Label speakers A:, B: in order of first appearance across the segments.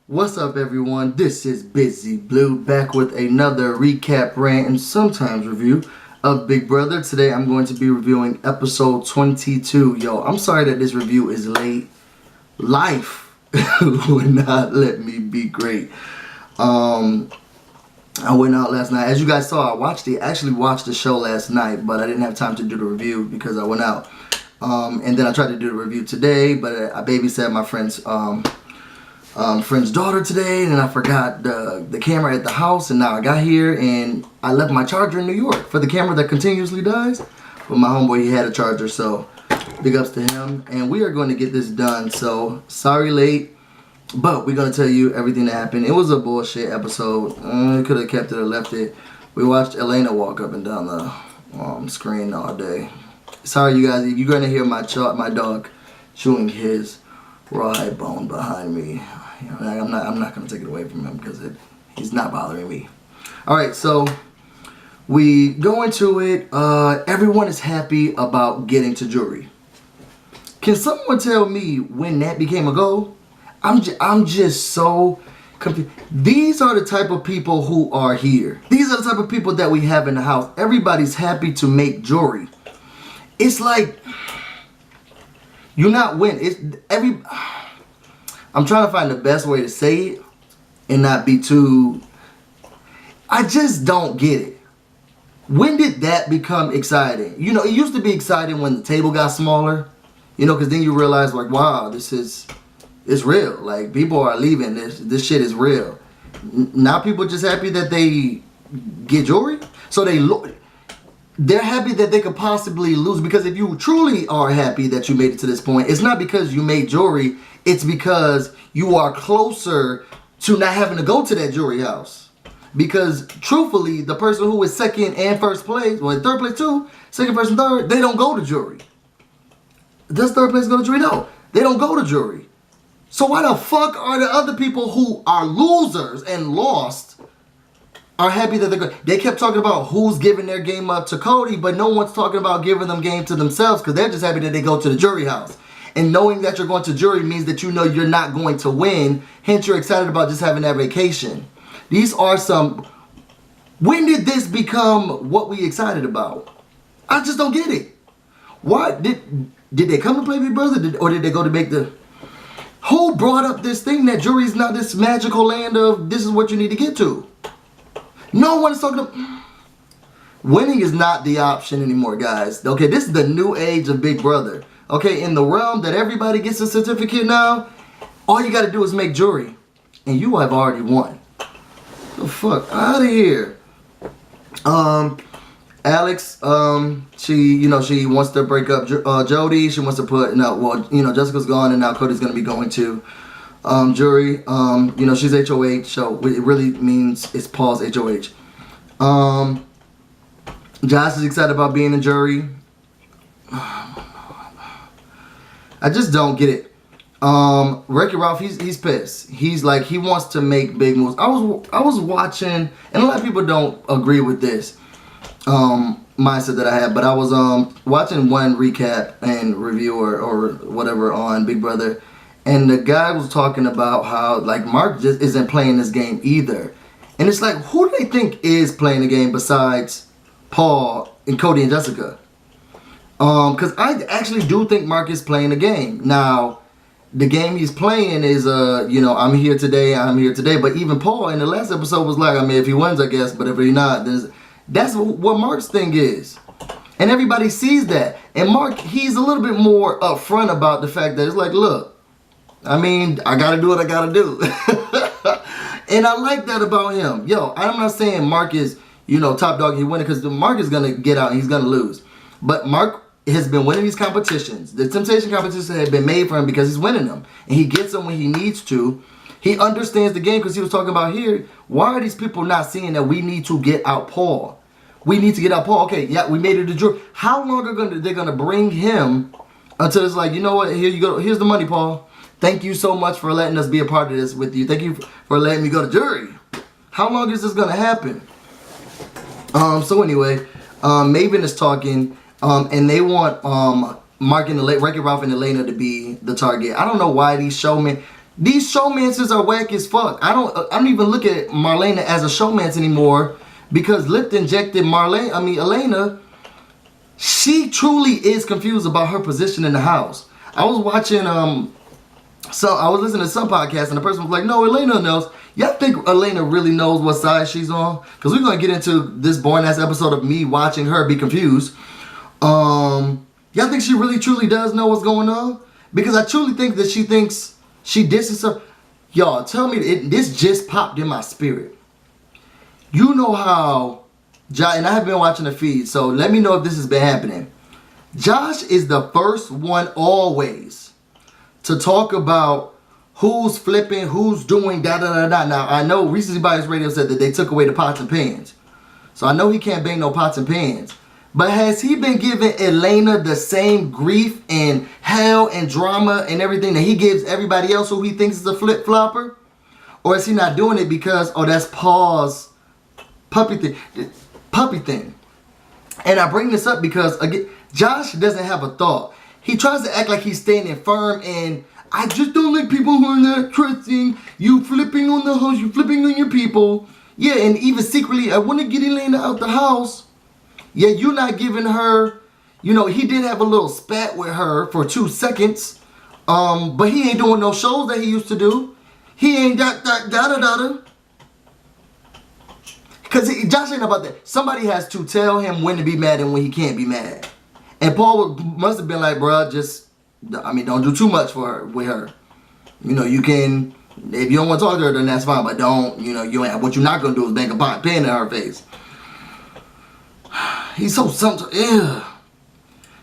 A: What's up, everyone? This is BusyBlu back with another recap, rant, and sometimes review of Big Brother. Today I'm going to be reviewing episode 22. Yo, I'm sorry that this review is late. Life would not let me be great. I went out last night. As you guys saw, I actually watched the show last night, but I didn't have time to do the review because I went out. And then I tried to do the review today, but I babysat my friend's daughter today, and I forgot the camera at the house, and now I got here and I left my charger in New York for the camera that continuously dies. But my homeboy, he had a charger, so big ups to him, and we are going to get this done. So sorry late, but we're going to tell you everything that happened. It was a bullshit episode. Could have kept it or left it. We watched Elena walk up and down the screen all day. Sorry you guys, if you're going to hear my dog chewing his rawhide bone behind me. You know, I'm not gonna take it away from him because he's not bothering me. All right, so we go into it. Everyone is happy about getting to jury. Can someone tell me when that became a goal? I'm just so confused. These are the type of people who are here. These are the type of people that we have in the house. Everybody's happy to make jury. It's like you're not winning. I'm trying to find the best way to say it and not be too... I just don't get it. When did that become exciting? You know, it used to be exciting when the table got smaller. You know, because then you realize, like, wow, it's real. Like, people are leaving. This shit is real. Now people are just happy that they get jewelry. So they're happy that they could possibly lose, because if you truly are happy that you made it to this point, it's not because you made jewelry, it's because you are closer to not having to go to that jewelry house. Because truthfully, the person who is second and first place, well, third place too, second, first, and third, they don't go to jury. Does third place go to jury? No, they don't go to jury. So why the fuck are the other people who are losers and lost are happy that they're good? They kept talking about who's giving their game up to Cody, but no one's talking about giving them game to themselves, because they're just happy that they go to the jury house. And knowing that you're going to jury means that you know you're not going to win. Hence, you're excited about just having that vacation. These are some... When did this become what we excited about? I just don't get it. Why? Did they come to play Big Brother? Or did they go to make the... Who brought up this thing that jury's not this magical land of this is what you need to get to? No one is talking about... Winning is not the option anymore, guys. Okay, this is the new age of Big Brother. Okay, in the realm that everybody gets a certificate now, all you got to do is make jury, and you have already won. The fuck out of here. Alex, she wants to break up Jody. She wants to put Jessica's gone, and now Cody's gonna be going to jury. She's HOH, so it really means it's Paul's HOH. Josh is excited about being in jury. I just don't get it. Wreck-It Ralph, he's pissed. He's like, he wants to make big moves. I was watching, and a lot of people don't agree with this mindset that I have, but I was watching one recap and review or whatever on Big Brother, and the guy was talking about how, like, Mark just isn't playing this game either. And it's like, who do they think is playing the game besides Paul and Cody and Jessica? Because I actually do think Mark is playing the game. Now, the game he's playing is, I'm here today, But even Paul in the last episode was like, I mean, if he wins, I guess, but if he not, that's what Mark's thing is. And everybody sees that. And Mark, he's a little bit more upfront about the fact that it's like, look, I mean, I got to do what I got to do. And I like that about him. Yo, I'm not saying Mark is, top dog, he winning, because Mark is going to get out and he's going to lose. But Mark has been winning these competitions. The temptation competitions have been made for him because he's winning them. And he gets them when he needs to. He understands the game, because he was talking about here, why are these people not seeing that we need to get out Paul? We need to get out Paul. Okay, yeah, we made it to jury. How long are they going to bring him until it's like, you know what, here you go. Here's the money, Paul. Thank you so much for letting us be a part of this with you. Thank you for letting me go to jury. How long is this going to happen? So anyway, Maven is talking, and they want Mark and Wreck-It Ralph and Elena to be the target. I don't know why these showmen, These showmances are whack as fuck. I don't even look at Marlena as a showmance anymore because Lift injected Elena. She truly is confused about her position in the house. I was watching I was listening to some podcast and the person was like, no, Elena knows. Y'all think Elena really knows what side she's on? Because we're going to get into this boring ass episode of me watching her be confused. Y'all think she really truly does know what's going on? Because I truly think that she thinks she disses her. Y'all, tell me, this just popped in my spirit. You know how Josh, and I have been watching the feed, so let me know if this has been happening. Josh is the first one always to talk about who's flipping, who's doing da-da-da-da. Now, I know Recency Bias Radio said that they took away the pots and pans. So I know he can't bang no pots and pans. But has he been giving Elena the same grief and hell and drama and everything that he gives everybody else who he thinks is a flip-flopper? Or is he not doing it because, oh, that's Paul's puppy thing? And I bring this up because, again, Josh doesn't have a thought. He tries to act like he's standing firm and I just don't like people who are not trusting. You flipping on the house, you flipping on your people. Yeah, and even secretly, I want to get Elena out the house. Yeah, you're not giving her, you know, he did have a little spat with her for 2 seconds. But he ain't doing no shows that he used to do. He ain't da-da-da-da. Because Josh ain't about that. Somebody has to tell him when to be mad and when he can't be mad. And Paul must have been like, bruh, don't do too much with her. You know, you can, if you don't want to talk to her, then that's fine. But don't, you know, what you're not going to do is bang a pot pen in her face. He's so something. Ew.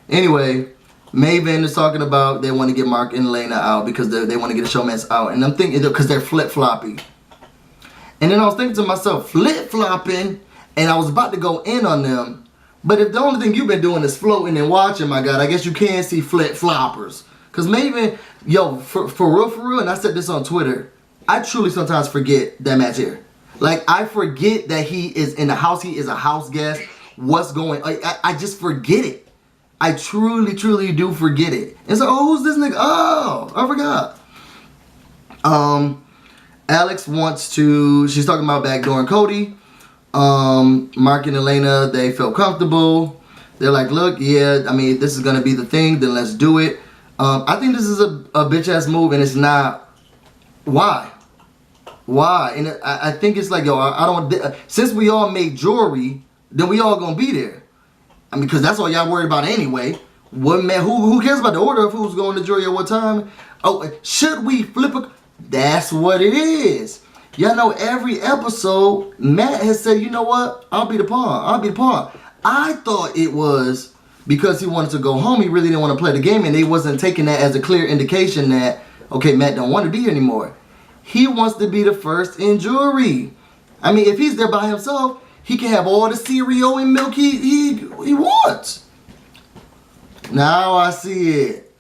A: Anyway, Maven is talking about they want to get Mark and Elena out because they want to get a showman's out. And I'm thinking, because they're flip-floppy. And then I was thinking to myself, flip-flopping, and I was about to go in on them. But if the only thing you've been doing is floating and watching, my God, I guess you can see flip-floppers. Because Maven, yo, for real, and I said this on Twitter, I truly sometimes forget that match here. Like, I forget that he is in the house, he is a house guest. What's going on? I just forget it. I truly do forget it. And so, oh, who's this nigga? Oh, I forgot. Alex she's talking about backdooring Cody. Mark and Elena, they feel comfortable. They're like, look, yeah, I mean, this is going to be the thing, then let's do it. I think this is a bitch ass move, and it's not. Why? And I think it's like, yo, I don't, since we all make jewelry, then we all gonna be there. I mean, because that's all y'all worried about anyway. What man? Who cares about the order of who's going to jewelry at what time? Oh, should we flip a? That's what it is. Y'all know every episode, Matt has said, you know what? I'll be the pawn. I thought it was because he wanted to go home. He really didn't want to play the game, and they wasn't taking that as a clear indication that, okay, Matt don't want to be here anymore. He wants to be the first in jewelry. I mean, if he's there by himself, he can have all the cereal and milk he wants. Now I see it.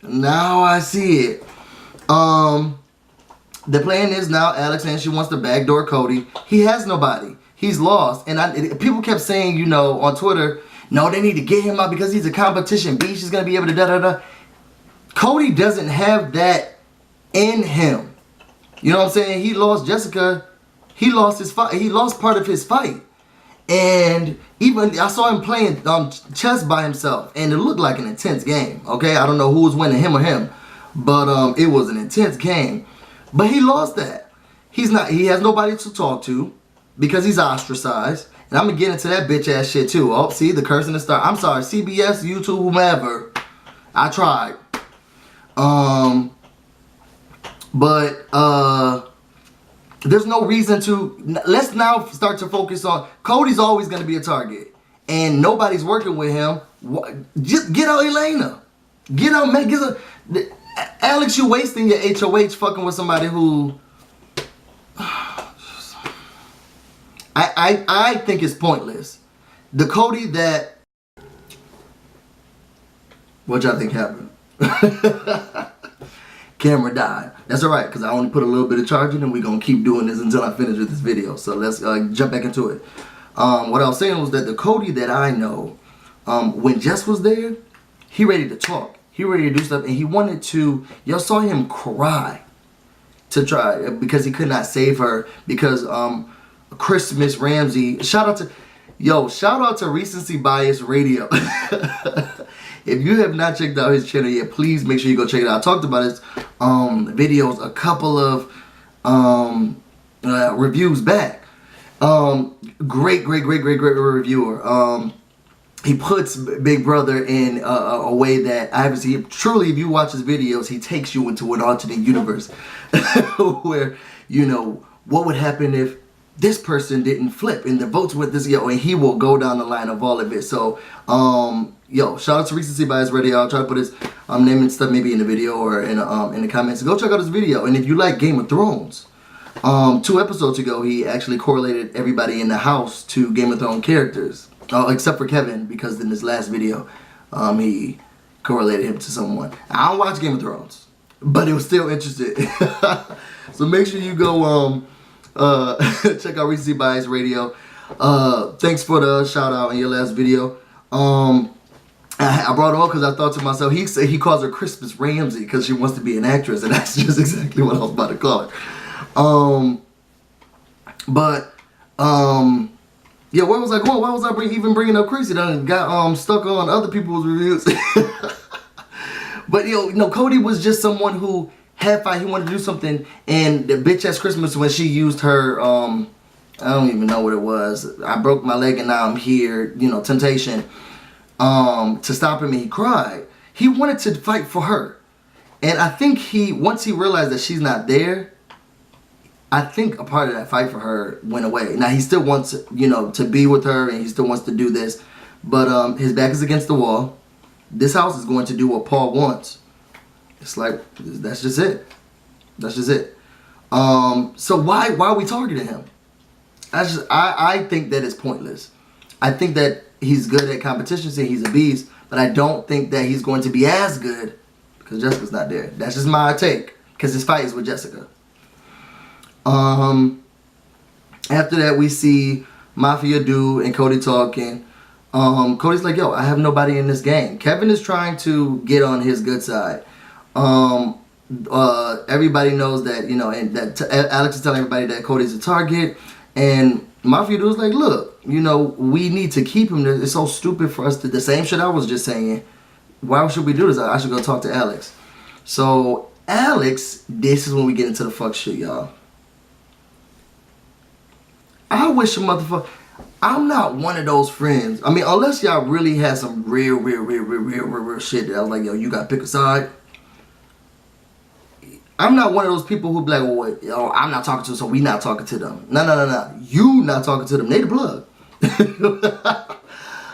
A: The plan is now Alex and she wants to backdoor Cody. He has nobody. He's lost. And people kept saying, you know, on Twitter, no, they need to get him out because he's a competition beast. He's going to be able to da-da-da. Cody doesn't have that in him. You know what I'm saying? He lost Jessica. He lost his fight. He lost part of his fight. And even I saw him playing chess by himself, and it looked like an intense game. Okay, I don't know who was winning, him or him, but it was an intense game. But he lost that. He has nobody to talk to because he's ostracized. And I'm gonna get into that bitch ass shit too. Oh, see the curse in the star. I'm sorry, CBS, YouTube, whomever. I tried. There's no reason to. Let's now start to focus on Cody's always going to be a target, and nobody's working with him. Just get out Elena, get out Meg. Alex, you wasting your HOH fucking with somebody who I think is pointless. The Cody that what y'all think happened? Camera died. That's alright, because I only put a little bit of charging, and we're going to keep doing this until I finish with this video. So let's jump back into it. What I was saying was that the Cody that I know, when Jess was there, he ready to talk. He ready to do stuff, and he wanted to, y'all saw him cry. to try, because he could not save her, because Christmas Ramsey, shout out to Recency Bias Radio. If you have not checked out his channel yet, please make sure you go check it out. I talked about his videos a couple of reviews back. Great reviewer. He puts Big Brother in a way that I haven't seen. Truly, if you watch his videos, he takes you into an alternate universe where, you know, what would happen if this person didn't flip and the votes with this, and he will go down the line of all of it. So, shout out to Recency Bias Radio. I'll try to put his name and stuff maybe in the video or in the comments. Go check out his video. And if you like Game of Thrones, 2 episodes ago, he actually correlated everybody in the house to Game of Thrones characters. Except for Kevin, because in this last video, he correlated him to someone. I don't watch Game of Thrones, but it was still interesting. So make sure you go check out Recency Bias Radio. Thanks for the shout out in your last video. I brought it up because I thought to myself, he said he calls her Christmas Ramsey because she wants to be an actress, and that's just exactly what I was about to call her. Yeah, where was I going? Why was I even bringing up Chrissy? Done got stuck on other people's reviews. But Cody was just someone who had fight. He wanted to do something, and the bitch ass Christmas when she used her I don't even know what it was. I broke my leg and now I'm here. Temptation. To stop him, and he cried. He wanted to fight for her, and I think once he realized that she's not there, I think a part of that fight for her went away. Now he still wants, to be with her, and he still wants to do this, but his back is against the wall. This house is going to do what Paul wants. It's like, that's just it. That's just it. So why are we targeting him? I think that it's pointless. I think that he's good at competition, saying he's a beast, but I don't think that he's going to be as good because Jessica's not there. That's just my take, because his fight is with Jessica. After that, we see Mafia Dude and Cody talking. Cody's like, yo, I have nobody in this game. Kevin is trying to get on his good side. Everybody knows that, and that Alex is telling everybody that Cody's a target. And Mafia Dude's like, look, we need to keep him there. It's so stupid for us to, the same shit I was just saying. Why should we do this? I should go talk to Alex. So, Alex, this is when we get into the fuck shit, y'all. I wish a motherfucker. I'm not one of those friends. I mean, unless y'all really had some real shit that I was like, yo, you gotta pick a side. I'm not one of those people who be like, well, yo, I'm not talking to them, so we not talking to them. No. You not talking to them. They the plug.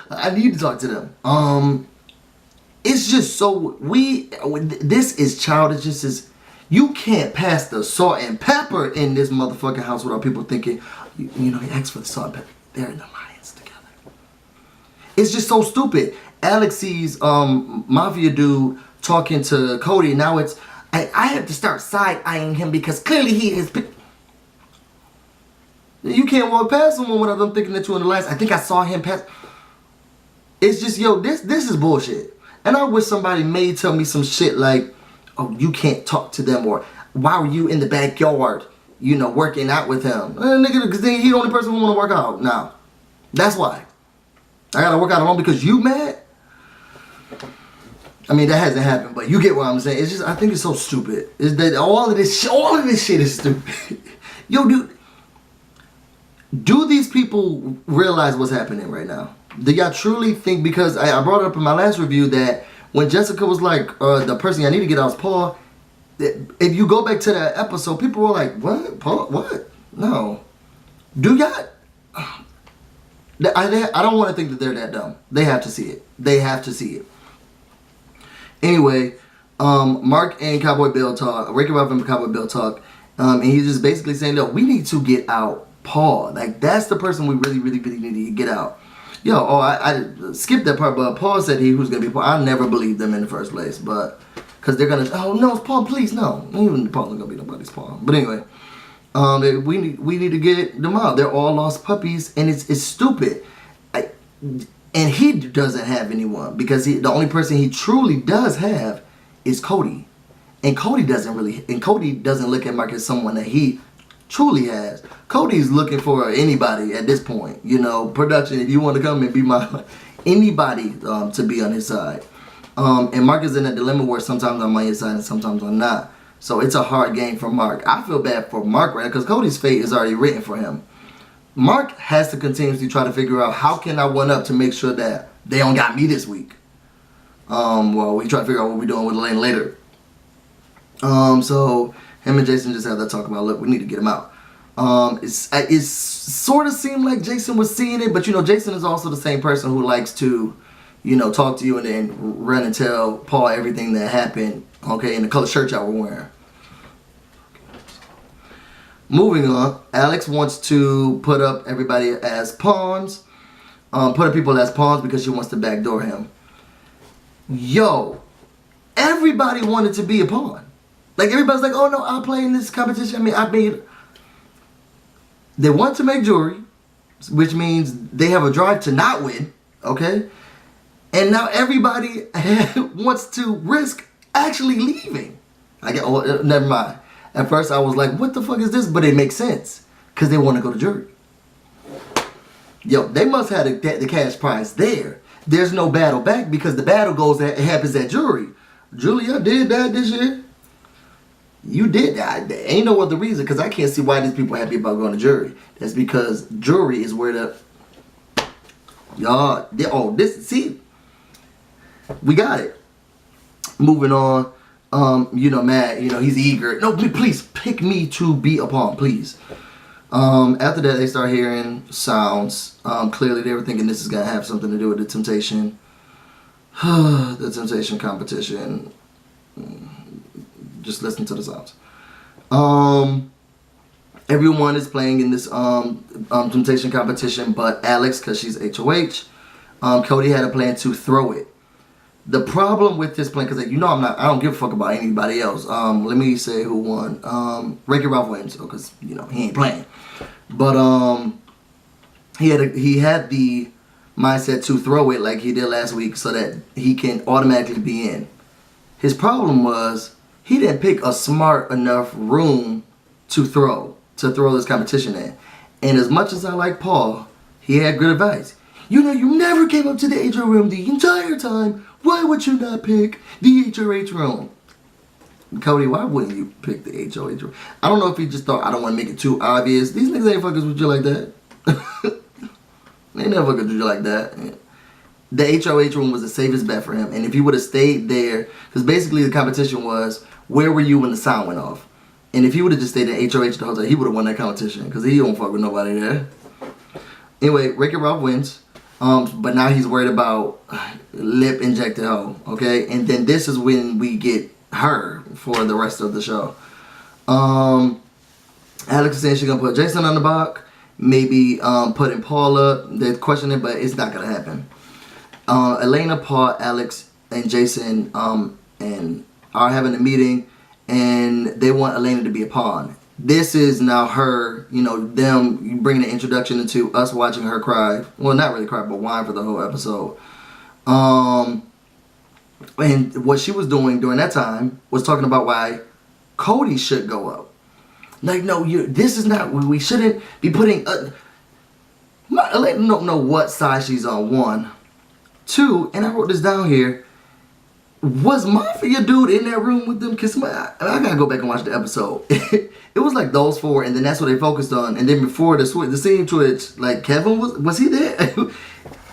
A: I need to talk to them. It's just so this is childish. This is, you can't pass the salt and pepper in this motherfucking house without people thinking, he asked for the salt and pepper. They're in the alliance together. It's just so stupid. Alex sees Mafia Dude talking to Cody. Now it's, I have to start side-eyeing him because clearly he is. You can't walk past someone without them thinking that you're in the alliance. I think I saw him pass. It's just, this is bullshit. And I wish somebody may tell me some shit like, oh, you can't talk to them, or why were you in the backyard, working out with him? Nigga, because he the only person who want to work out now. That's why. I got to work out alone because you mad? I mean, that hasn't happened, but you get what I'm saying. It's just, I think it's so stupid. Is that all of this shit is stupid. Yo, dude. Do these people realize what's happening right now? Do y'all truly think, because I brought it up in my last review that when Jessica was like, the person I need to get out is Paul, if you go back to that episode, people were like, what? Paul? What? No. Do y'all? I don't want to think that they're that dumb. They have to see it. They have to see it. Anyway, Mark and Cowboy Bill talk, Ricky Ruff and Cowboy Bill talk, and he's just basically saying, no, we need to get out Paul. Like, that's the person we really need to get out. Yo, I skipped that part, but Paul said he was going to be Paul. I never believed them in the first place, but, because they're going to, oh, no, it's Paul, please, no. Even Paul ain't going to be nobody's Paul. But anyway, we need to get them out. They're all lost puppies, and it's stupid. And he doesn't have anyone, because the only person he truly does have is Cody. And Cody doesn't look at Mark as someone that he truly has. Cody's looking for anybody at this point. You know, production, if you want to come and be anybody to be on his side. And Mark is in a dilemma where sometimes I'm on his side and sometimes I'm not. So it's a hard game for Mark. I feel bad for Mark right now because Cody's fate is already written for him. Mark has to continuously try to figure out how can I one up to make sure that they don't got me this week. Well, we try to figure out what we're doing with Elena later. So him and Jason just had that talk about, look, we need to get him out. It sort of seemed like Jason was seeing it, but you know, Jason is also the same person who likes to, you know, talk to you and then run and tell Paul everything that happened, okay, in the color shirt y'all were wearing. Moving on, Alex wants to put up everybody as pawns, put up people as pawns because she wants to backdoor him. Yo, everybody wanted to be a pawn. Like, everybody's like, oh no, I'll play in this competition. They want to make jewelry, which means they have a drive to not win, okay? And now everybody wants to risk actually leaving. Never mind. At first I was like, what the fuck is this? But it makes sense, because they want to go to jury. Yo, they must have the cash prize there. There's no battle back because the battle happens at jury. Julia did that this year. You did that. There ain't no other reason, because I can't see why these people are happy about going to jury. That's because jury is where we got it. Moving on. You know, Matt, you know, he's eager. No, please pick me to be a pawn, please. After that, they start hearing sounds. Clearly, they were thinking this is going to have something to do with the temptation. The temptation competition. Just listen to the sounds. Everyone is playing in this temptation competition, but Alex, because she's HOH. Cody had a plan to throw it. The problem with this plan, because, like, you know, I don't give a fuck about anybody else. Let me say who won. Wreck-It Ralph wins, because, you know, he ain't playing. But he had the mindset to throw it like he did last week so that he can automatically be in. His problem was he didn't pick a smart enough room to throw this competition in. And as much as I like Paul, he had good advice. You know, you never came up to the HO room the entire time. Why would you not pick the HOH room? Cody, why wouldn't you pick the HOH room? I don't know if he just thought, I don't want to make it too obvious. These niggas ain't fuckers with you like that. They never fuckers with you like that. The HOH room was the safest bet for him. And if he would have stayed there, because basically the competition was, where were you when the sound went off? And if he would have just stayed in HOH the whole time, he would have won that competition. Because he don't fuck with nobody there. Anyway, Wreck-It Ralph wins. But now he's worried about lip injected hoe, okay? And then this is when we get her for the rest of the show. Alex is saying she's gonna put Jason on the block, maybe putting Paul up. They're questioning it, but it's not gonna happen. Elena, Paul, Alex, and Jason and are having a meeting, and they want Elena to be a pawn. This is now her, you know, them bringing the introduction into us watching her cry. Well, not really cry, but whine for the whole episode. And what she was doing during that time was talking about why Cody should go up. Like, no, this is not, we shouldn't be putting, Elena don't know what side she's on, 1. 2, and I wrote this down here, was Mafia dude in that room with them? Cause I gotta go back and watch the episode. It was like those 4, and then that's what they focused on. And then before the scene switch, like Kevin was he there?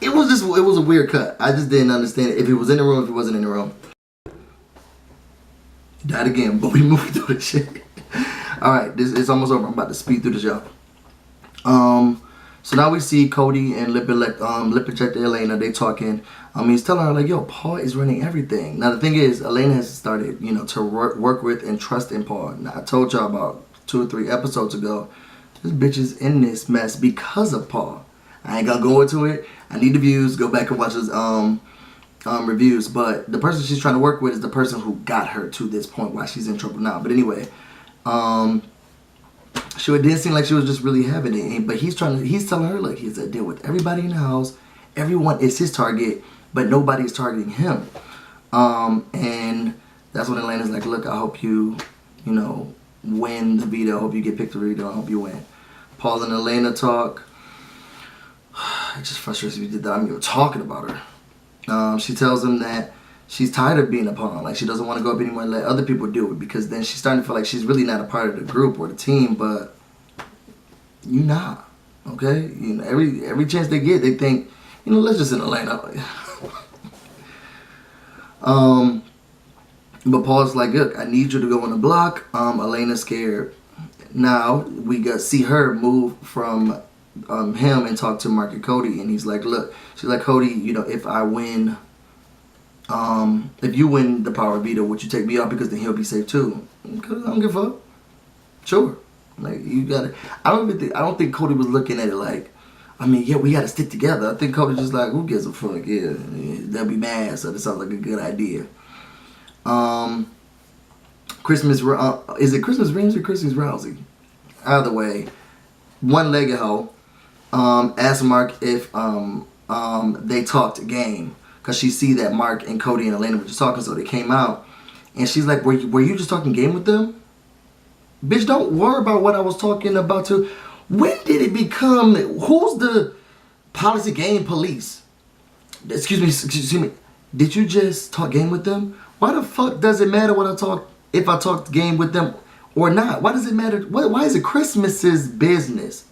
A: It was a weird cut. I just didn't understand it. If he was in the room, if he wasn't in the room. He died again, but we moved through the shit. All right, it's almost over. I'm about to speed through the show. So now we see Cody and lip injected Elena. They talking. He's telling her, like, yo, Paul is running everything. Now the thing is, Elena has started, you know, to work with and trust in Paul. Now I told y'all about 2 or 3 episodes ago, this bitch is in this mess because of Paul. I ain't gonna go into it. I need the views. Go back and watch his reviews. But the person she's trying to work with is the person who got her to this point. Why she's in trouble now. But anyway, she didn't seem like she was just really having it. But he's telling her, like, he's a deal with everybody in the house. Everyone is his target, but nobody's targeting him. And That's when Elena's like, look, I hope you, you know, win the veto. I hope you get picked to veto. I hope you win. Paul and Elena talk. It just frustrates me that I'm even talking about her. She tells him that she's tired of being a pawn. Like, she doesn't want to go up anymore and let other people do it, because then she's starting to feel like she's really not a part of the group or the team, but you not. Okay? You know, every chance they get, they think, you know, let's just send Elena. But Paul's like, look, I need you to go on the block. Elena's scared. Now we got see her move from him and talk to Mark and Cody, and he's like, look, she's like, Cody, you know, if I win, if you win the power veto, would you take me out, because then he'll be safe too? Cause I don't give a fuck. Sure. Like, you gotta. I don't think Cody was looking at it like, I mean, yeah, we gotta stick together. I think Cody's just like, who gives a fuck? Yeah, they'll be mad. So this sounds like a good idea. Christmas, is it Christmas Reams or Christmas Rousey? Either way, one-legged hoe asked Mark if they talked game, because she see that Mark and Cody and Elena were just talking, so they came out, and she's like, were you just talking game with them? Bitch, don't worry about what I was talking about to. When did it become, who's the policy game police? Excuse me. Did you just talk game with them? Why the fuck does it matter if I talked game with them or not? Why does it matter? Why is it Christmas's business?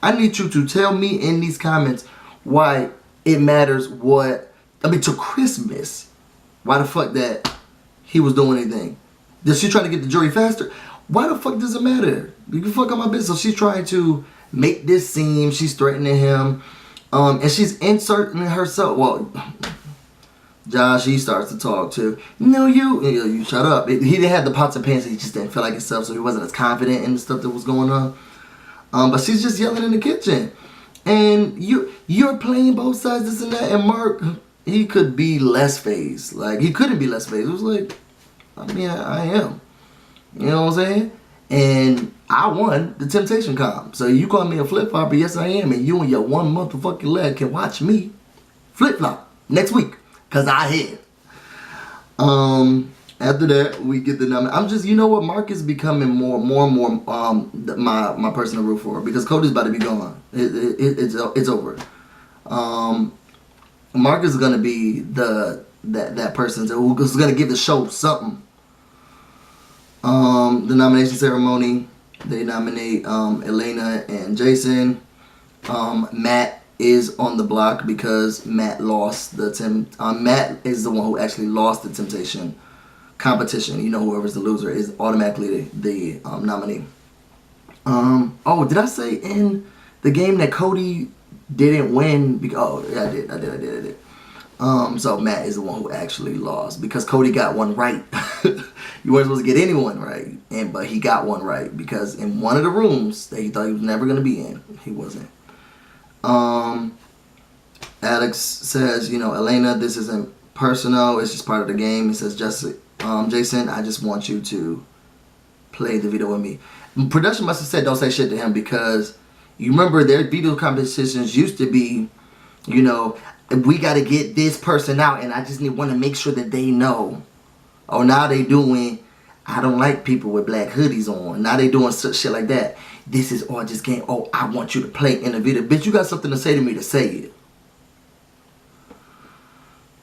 A: I need you to tell me in these comments why it matters to Christmas. Why the fuck that he was doing anything? Is she trying to get the jury faster? Why the fuck does it matter? You can fuck up my business. So she's trying to make this seem, she's threatening him. And she's inserting herself. Well, Josh, he starts to talk to, no, you shut up. He didn't have the pots and pans, he just didn't feel like himself, so he wasn't as confident in the stuff that was going on. But she's just yelling in the kitchen. And you're playing both sides, this and that. And Mark, he could be less phased. Like, he couldn't be less phased. It was like, I mean, I am. You know what I'm saying? And I won the temptation comp. So you call me a flip-flopper, yes I am. And you and your one motherfucking leg can watch me flip-flop next week. Because I hit. After that, we get the number. I'm just, you know what? Mark is becoming more and more my person to root for. Because Cody's about to be gone. It's over. Mark is going to be that person who's going to give the show something. The nomination ceremony, they nominate Elena and Jason. Matt is on the block because Matt lost Matt is the one who actually lost the temptation competition. You know, whoever's the loser is automatically the nominee. Oh, did I say in the game that Cody didn't win? Oh, yeah, I did. So Matt is the one who actually lost because Cody got one right. You weren't supposed to get anyone right, but he got one right because in one of the rooms that he thought he was never going to be in, he wasn't. Alex says, you know, Elena, this isn't personal, it's just part of the game. He says, Jason, I just want you to play the veto with me. Production must have said don't say shit to him because you remember their veto competitions used to be, you know, we got to get this person out and I just want to make sure that they know. Oh, now they doing, I don't like people with black hoodies on. Now they doing such shit like that. This is all just game. Oh, I want you to play in the video. Bitch, you got something to say to me to say it.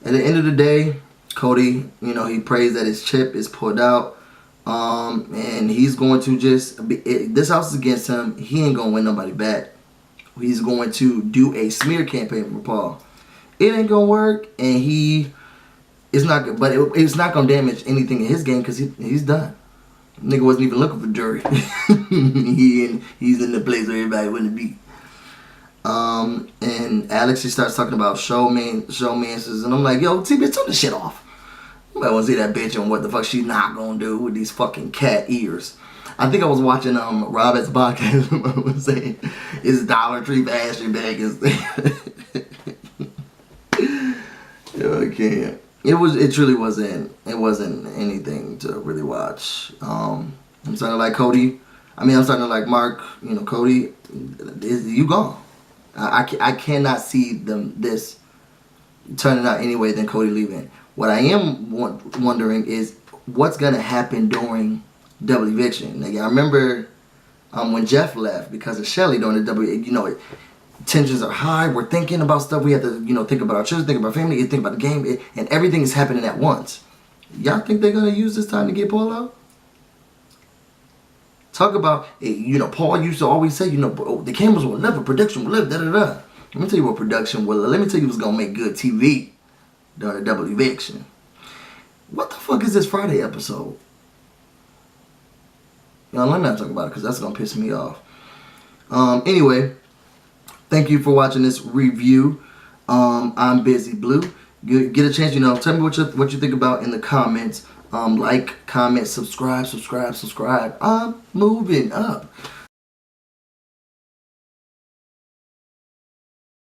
A: At the end of the day, Cody, you know, he prays that his chip is pulled out. And he's going to this house is against him. He ain't going to win nobody back. He's going to do a smear campaign for Paul. It ain't going to work. And it's not good. But it's not going to damage anything in his game because he's done. Nigga wasn't even looking for jury. He's in the place where everybody want to be. And Alex, he starts talking about showmances, and I'm like, yo, T-bitch, turn this shit off. You might want to see that bitch and what the fuck she's not gonna do with these fucking cat ears. I think I was watching Robert's podcast. I was saying, it's Dollar Tree for Ashley Vegas. Yo, I can't. It truly wasn't. It wasn't anything to really watch. I'm starting to like Cody. I'm starting to like Mark. You know, Cody, you gone. I cannot see this turning out any way than Cody leaving. What I am wondering is what's gonna happen during double eviction. Like, I remember when Jeff left because of Shelly during the double, tensions are high. We're thinking about stuff. We have to, think about our children, think about our family, think about the game, and everything is happening at once. Y'all think they're gonna use this time to get Paul out? Talk about, Paul used to always say, the cameras will never, production will live, da-da-da. Let me tell you what production will. Let me tell you what's gonna make good TV during the double eviction. What the fuck is this Friday episode? Let me not talk about it because that's gonna piss me off. Anyway, thank you for watching this review. I'm BusyBlu. Get a chance, tell me what you think about in the comments. Like, comment, subscribe. I'm moving up.